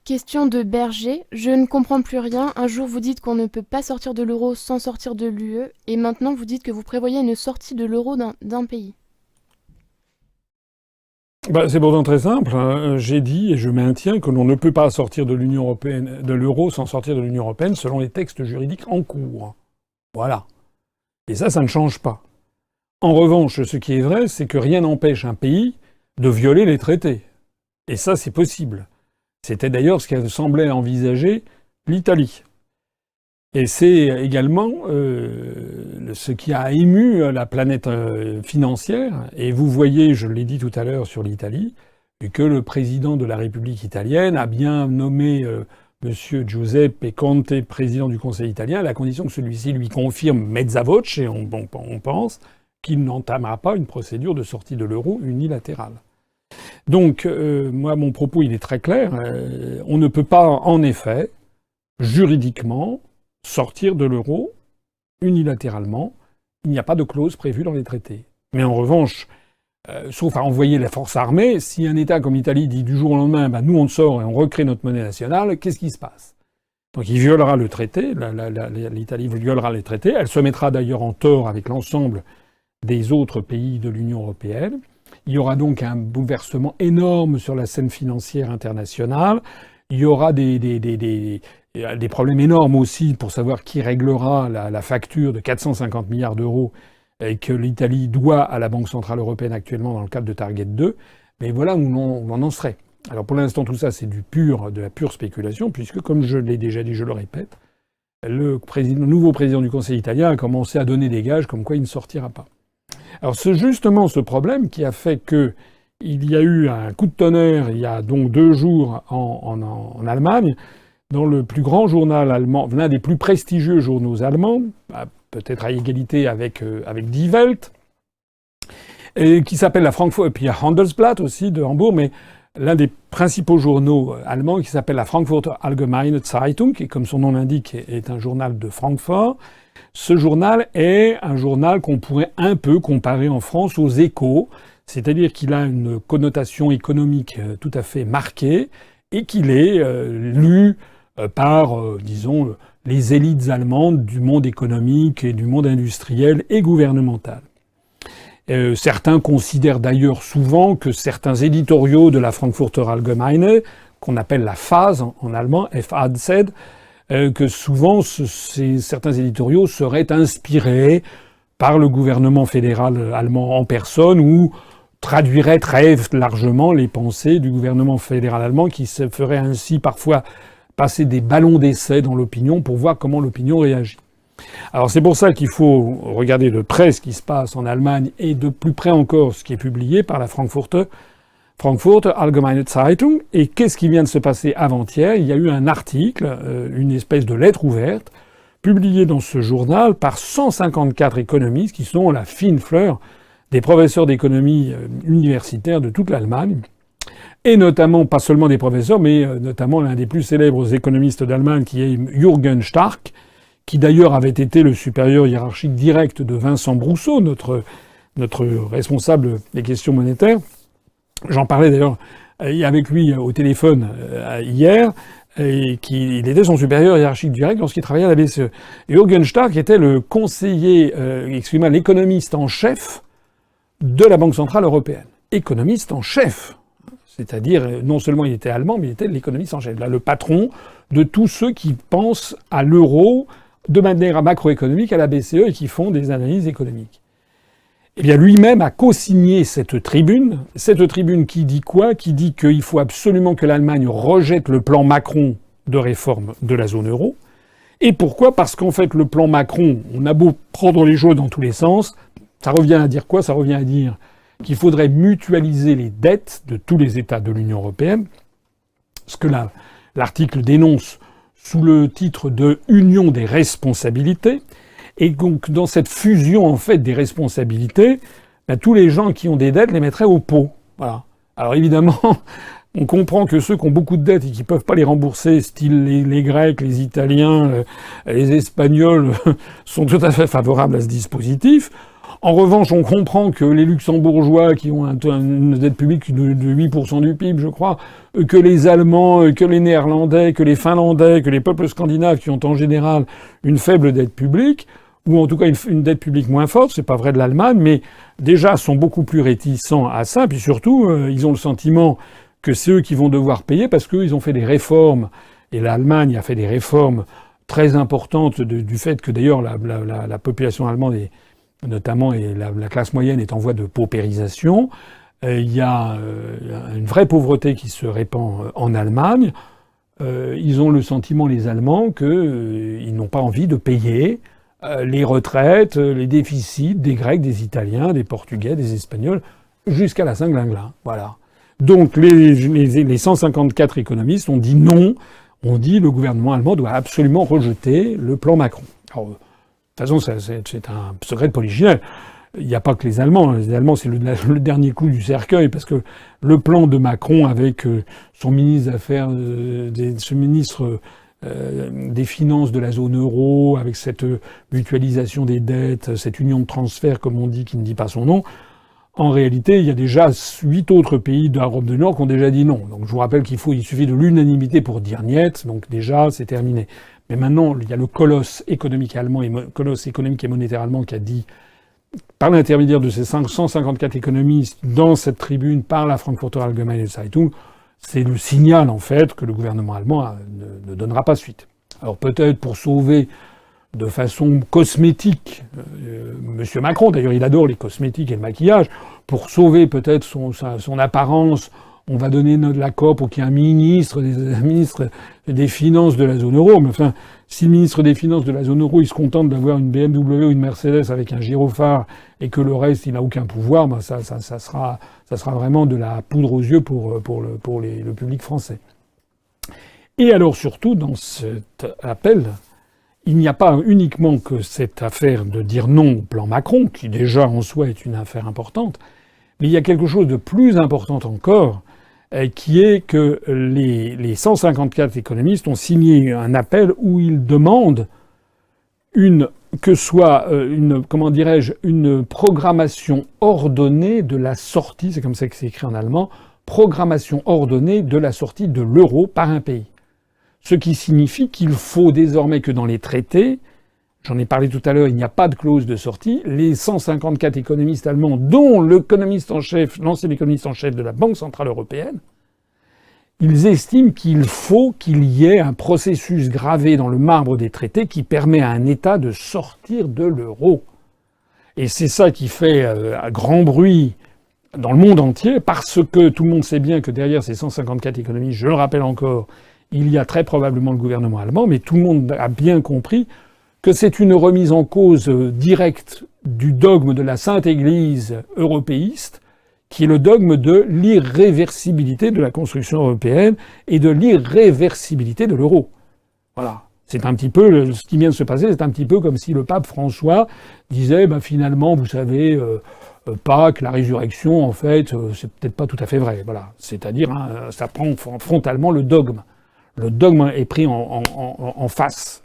Question de Berger. Je ne comprends plus rien. Un jour, vous dites qu'on ne peut pas sortir de l'euro sans sortir de l'UE, et maintenant, vous dites que vous prévoyez une sortie de l'euro d'un pays. C'est pourtant très simple, hein. J'ai dit et je maintiens que l'on ne peut pas sortir de l'Union européenne, de l'euro sans sortir de l'Union européenne selon les textes juridiques en cours. Voilà. Et ça ne change pas. En revanche, ce qui est vrai, c'est que rien n'empêche un pays de violer les traités. Et ça, c'est possible. C'était d'ailleurs ce qu'elle semblait envisager l'Italie. Et c'est également ce qui a ému la planète financière. Et vous voyez, je l'ai dit tout à l'heure sur l'Italie, que le président de la République italienne a bien nommé Monsieur Giuseppe Conte président du Conseil italien, à la condition que celui-ci lui confirme mezza voce, et on pense qu'il n'entamera pas une procédure de sortie de l'euro unilatérale. Donc, moi, mon propos, il est très clair. On ne peut pas, en effet, juridiquement, sortir de l'euro unilatéralement. Il n'y a pas de clause prévue dans les traités. Mais en revanche, sauf à envoyer la force armée, si un État comme l'Italie dit du jour au lendemain, nous on sort et on recrée notre monnaie nationale, qu'est-ce qui se passe? Donc il violera le traité, l'Italie violera les traités, elle se mettra d'ailleurs en tort avec l'ensemble des autres pays de l'Union européenne. Il y aura donc un bouleversement énorme sur la scène financière internationale. Il y aura des problèmes énormes aussi pour savoir qui réglera la facture de 450 milliards d'euros que l'Italie doit à la Banque centrale européenne actuellement dans le cadre de Target 2. Mais voilà où on en serait. Alors pour l'instant, tout ça, c'est de la pure spéculation, puisque, comme je l'ai déjà dit, je le répète, le nouveau président du Conseil italien a commencé à donner des gages comme quoi il ne sortira pas. Alors c'est justement ce problème qui a fait que il y a eu un coup de tonnerre il y a donc 2 jours en Allemagne, dans le plus grand journal allemand, l'un des plus prestigieux journaux allemands, peut-être à égalité avec Die Welt, et qui s'appelle la Frankfurt, et puis il y a Handelsblatt aussi de Hambourg, mais l'un des principaux journaux allemands qui s'appelle la Frankfurter Allgemeine Zeitung, qui, comme son nom l'indique, est un journal de Francfort. Ce journal est un journal qu'on pourrait un peu comparer en France aux Échos, c'est-à-dire qu'il a une connotation économique tout à fait marquée et qu'il est lu par, disons, les élites allemandes du monde économique et du monde industriel et gouvernemental. Certains considèrent d'ailleurs souvent que certains éditoriaux de la Frankfurter Allgemeine, qu'on appelle la FAZ en allemand, FAZ, que souvent certains éditoriaux seraient inspirés par le gouvernement fédéral allemand en personne ou traduiraient très largement les pensées du gouvernement fédéral allemand qui se ferait ainsi parfois passer des ballons d'essai dans l'opinion pour voir comment l'opinion réagit. Alors c'est pour ça qu'il faut regarder de près ce qui se passe en Allemagne et de plus près encore ce qui est publié par la Frankfurter Allgemeine Zeitung. Et qu'est-ce qui vient de se passer avant-hier? Il y a eu un article, une espèce de lettre ouverte, publiée dans ce journal par 154 économistes qui sont la fine fleur des professeurs d'économie universitaire de toute l'Allemagne. Et notamment, pas seulement des professeurs, mais notamment l'un des plus célèbres économistes d'Allemagne qui est Jürgen Stark, qui d'ailleurs avait été le supérieur hiérarchique direct de Vincent Brousseau, notre responsable des questions monétaires. J'en parlais d'ailleurs avec lui au téléphone hier, et il était son supérieur hiérarchique direct lorsqu'il travaillait à la BCE. Et Jürgen Stark était le conseiller, l'économiste en chef de la Banque centrale européenne. Économiste en chef. C'est-à-dire, non seulement il était allemand, mais il était l'économiste en chef. Là, le patron de tous ceux qui pensent à l'euro de manière macroéconomique à la BCE et qui font des analyses économiques. Eh bien, lui-même a co-signé cette tribune qui dit quoi? Qui dit qu'il faut absolument que l'Allemagne rejette le plan Macron de réforme de la zone euro. Et pourquoi? Parce qu'en fait, le plan Macron, on a beau prendre les choses dans tous les sens, ça revient à dire quoi? Ça revient à dire qu'il faudrait mutualiser les dettes de tous les États de l'Union européenne, ce que l'article dénonce sous le titre de Union des responsabilités. Et donc, dans cette fusion, en fait, des responsabilités, tous les gens qui ont des dettes les mettraient au pot. Voilà. Alors évidemment, on comprend que ceux qui ont beaucoup de dettes et qui peuvent pas les rembourser, style les Grecs, les Italiens, les Espagnols, sont tout à fait favorables à ce dispositif. En revanche, on comprend que les Luxembourgeois, qui ont une dette publique de 8% du PIB, je crois, que les Allemands, que les Néerlandais, que les Finlandais, que les peuples scandinaves, qui ont en général une faible dette publique, ou en tout cas une dette publique moins forte, c'est pas vrai de l'Allemagne, mais déjà sont beaucoup plus réticents à ça, puis surtout, ils ont le sentiment que c'est eux qui vont devoir payer parce qu'eux, ils ont fait des réformes, et l'Allemagne a fait des réformes très importantes du fait que d'ailleurs la population allemande est notamment, et la classe moyenne est en voie de paupérisation. Il y a une vraie pauvreté qui se répand en Allemagne. Ils ont le sentiment, les Allemands, qu'ils n'ont pas envie de payer les retraites, les déficits des Grecs, des Italiens, des Portugais, des Espagnols, jusqu'à la Saint-Glinglin. Voilà. Donc les 154 économistes ont dit non. On dit le gouvernement allemand doit absolument rejeter le plan Macron. Alors, de toute façon, c'est un secret de polichinelle. Il n'y a pas que les Allemands. Les Allemands, c'est le dernier coup du cercueil, parce que le plan de Macron, avec son ministre des Affaires, ce ministre des Finances de la zone euro, avec cette mutualisation des dettes, cette union de transfert, comme on dit, qui ne dit pas son nom, en réalité, il y a déjà 8 autres pays d'Europe du Nord qui ont déjà dit non. Donc je vous rappelle il suffit de l'unanimité pour dire niet, donc déjà, c'est terminé. Mais maintenant, il y a le colosse économique allemand colosse économique et monétaire allemand qui a dit, par l'intermédiaire de ces 154 économistes dans cette tribune, par la Frankfurter Allgemeine Zeitung, c'est le signal, en fait, que le gouvernement allemand ne donnera pas suite. Alors peut-être pour sauver de façon cosmétique Monsieur Macron, d'ailleurs il adore les cosmétiques et le maquillage, pour sauver peut-être son apparence, on va donner l'accord pour qu'il y ait un ministre des Finances de la zone euro. Mais enfin, si le ministre des Finances de la zone euro, il se contente d'avoir une BMW ou une Mercedes avec un gyrophare et que le reste, il n'a aucun pouvoir, ben ça sera vraiment de la poudre aux yeux pour le public français. Et alors surtout, dans cet appel, il n'y a pas uniquement que cette affaire de dire non au plan Macron, qui déjà en soi est une affaire importante, mais il y a quelque chose de plus important encore, qui est que les 154 économistes ont signé un appel où ils demandent une programmation ordonnée de la sortie, c'est comme ça que c'est écrit en allemand, programmation ordonnée de la sortie de l'euro par un pays. Ce qui signifie qu'il faut désormais que dans les traités, j'en ai parlé tout à l'heure, il n'y a pas de clause de sortie, les 154 économistes allemands, dont l'ancien économiste en chef de la Banque centrale européenne, ils estiment qu'il faut qu'il y ait un processus gravé dans le marbre des traités qui permet à un État de sortir de l'euro. Et c'est ça qui fait un grand bruit dans le monde entier, parce que tout le monde sait bien que derrière ces 154 économistes, je le rappelle encore, il y a très probablement le gouvernement allemand, mais tout le monde a bien compris que c'est une remise en cause directe du dogme de la Sainte Église européiste, qui est le dogme de l'irréversibilité de la construction européenne et de l'irréversibilité de l'euro. Voilà. C'est un petit peu, ce qui vient de se passer, c'est un petit peu comme si le pape François disait, finalement, vous savez, Pâques, la résurrection, en fait, c'est peut-être pas tout à fait vrai. Voilà. C'est-à-dire, ça prend frontalement le dogme. Le dogme est pris en face.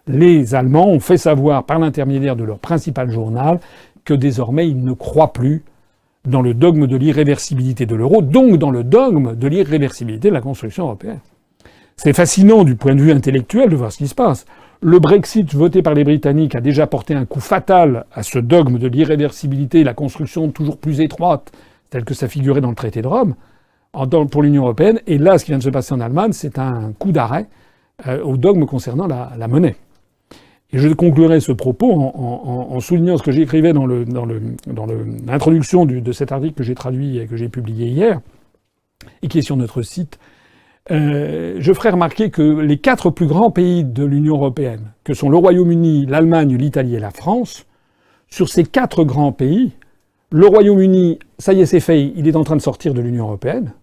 Les Allemands ont fait savoir, par l'intermédiaire de leur principal journal, que désormais ils ne croient plus dans le dogme de l'irréversibilité de l'euro, donc dans le dogme de l'irréversibilité de la construction européenne. C'est fascinant du point de vue intellectuel de voir ce qui se passe. Le Brexit voté par les Britanniques a déjà porté un coup fatal à ce dogme de l'irréversibilité et la construction toujours plus étroite, telle que ça figurait dans le traité de Rome, pour l'Union européenne. Et là, ce qui vient de se passer en Allemagne, c'est un coup d'arrêt au dogme concernant la monnaie. Et je conclurai ce propos en soulignant ce que j'écrivais dans l'introduction de cet article que j'ai traduit et que j'ai publié hier, et qui est sur notre site. Je ferai remarquer que les 4 plus grands pays de l'Union européenne, que sont le Royaume-Uni, l'Allemagne, l'Italie et la France, sur ces 4 grands pays, le Royaume-Uni, ça y est, c'est fait, il est en train de sortir de l'Union européenne.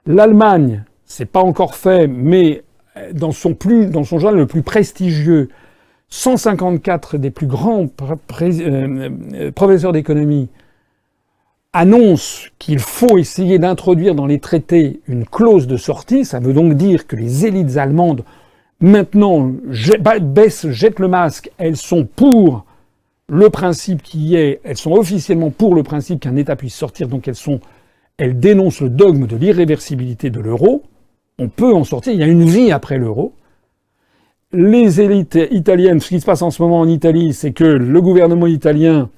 L'Allemagne, c'est pas encore fait, mais dans son journal le plus prestigieux, 154 des plus grands professeurs d'économie annoncent qu'il faut essayer d'introduire dans les traités une clause de sortie. Ça veut donc dire que les élites allemandes, maintenant, jettent le masque. Elles sont pour le principe qui est, elles sont officiellement pour le principe qu'un État puisse sortir, donc elles dénoncent le dogme de l'irréversibilité de l'euro. On peut en sortir, il y a une vie après l'euro. Les élites italiennes, ce qui se passe en ce moment en Italie, c'est que le gouvernement italien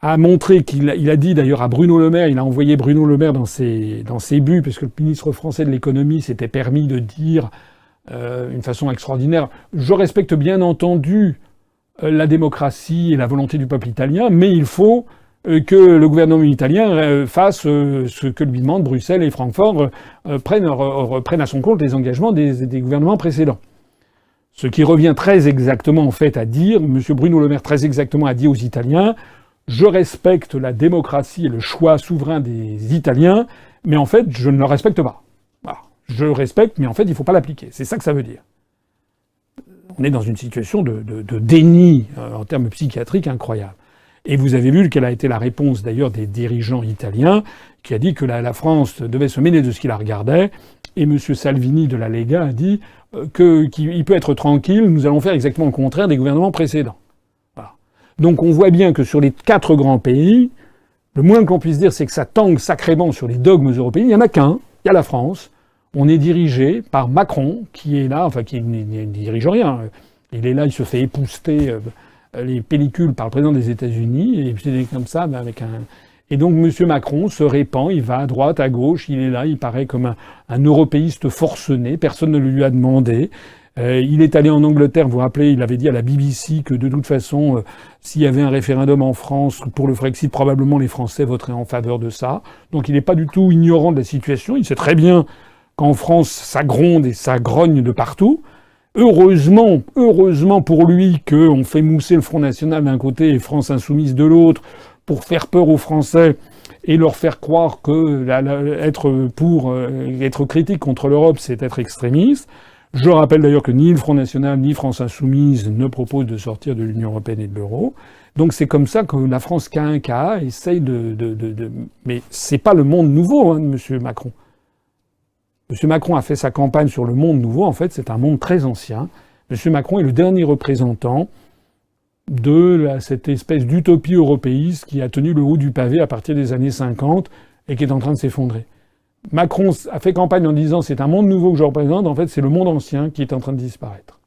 a montré il a dit d'ailleurs à Bruno Le Maire, il a envoyé Bruno Le Maire dans ses buts, parce que le ministre français de l'économie s'était permis de dire une façon extraordinaire, je respecte bien entendu la démocratie et la volonté du peuple italien, mais il faut que le gouvernement italien fasse ce que lui demandent Bruxelles et Francfort, prennent à son compte les engagements des gouvernements précédents. Ce qui revient très exactement en fait à dire, M. Bruno Le Maire très exactement a dit aux Italiens, je respecte la démocratie et le choix souverain des Italiens, mais en fait je ne le respecte pas. Voilà. Je le respecte, mais en fait il ne faut pas l'appliquer. C'est ça que ça veut dire. On est dans une situation de déni en termes psychiatriques incroyable. Et vous avez vu quelle a été la réponse d'ailleurs des dirigeants italiens, qui a dit que la France devait se mêler de ce qui la regardait, et M. Salvini de la Lega a dit qu'il peut être tranquille, nous allons faire exactement le contraire des gouvernements précédents. Voilà. Donc on voit bien que sur les 4 grands pays, le moins qu'on puisse dire, c'est que ça tangue sacrément sur les dogmes européens. Il n'y en a qu'un, il y a la France. On est dirigé par Macron, qui est là, enfin qui ne dirige rien. Il est là, il se fait épouster les pellicules par le président des États-Unis, et c'est comme ça, avec un... Et donc M. Macron se répand, il va à droite, à gauche, il est là, il paraît comme un européiste forcené, personne ne le lui a demandé. Il est allé en Angleterre, vous vous rappelez, il avait dit à la BBC que de toute façon, s'il y avait un référendum en France pour le Frexit, probablement les Français voteraient en faveur de ça. Donc il n'est pas du tout ignorant de la situation, il sait très bien qu'en France, ça gronde et ça grogne de partout. Heureusement pour lui qu'on fait mousser le Front National d'un côté et France Insoumise de l'autre pour faire peur aux Français et leur faire croire que être critique contre l'Europe, c'est être extrémiste. Je rappelle d'ailleurs que ni le Front National ni France Insoumise ne proposent de sortir de l'Union européenne et de l'euro. Donc c'est comme ça que la France K1K essaye Mais c'est pas le monde nouveau, de M. Macron. M. Macron a fait sa campagne sur le monde nouveau. En fait, c'est un monde très ancien. M. Macron est le dernier représentant de cette espèce d'utopie européiste qui a tenu le haut du pavé à partir des années 50 et qui est en train de s'effondrer. Macron a fait campagne en disant « c'est un monde nouveau que je représente ». En fait, c'est le monde ancien qui est en train de disparaître.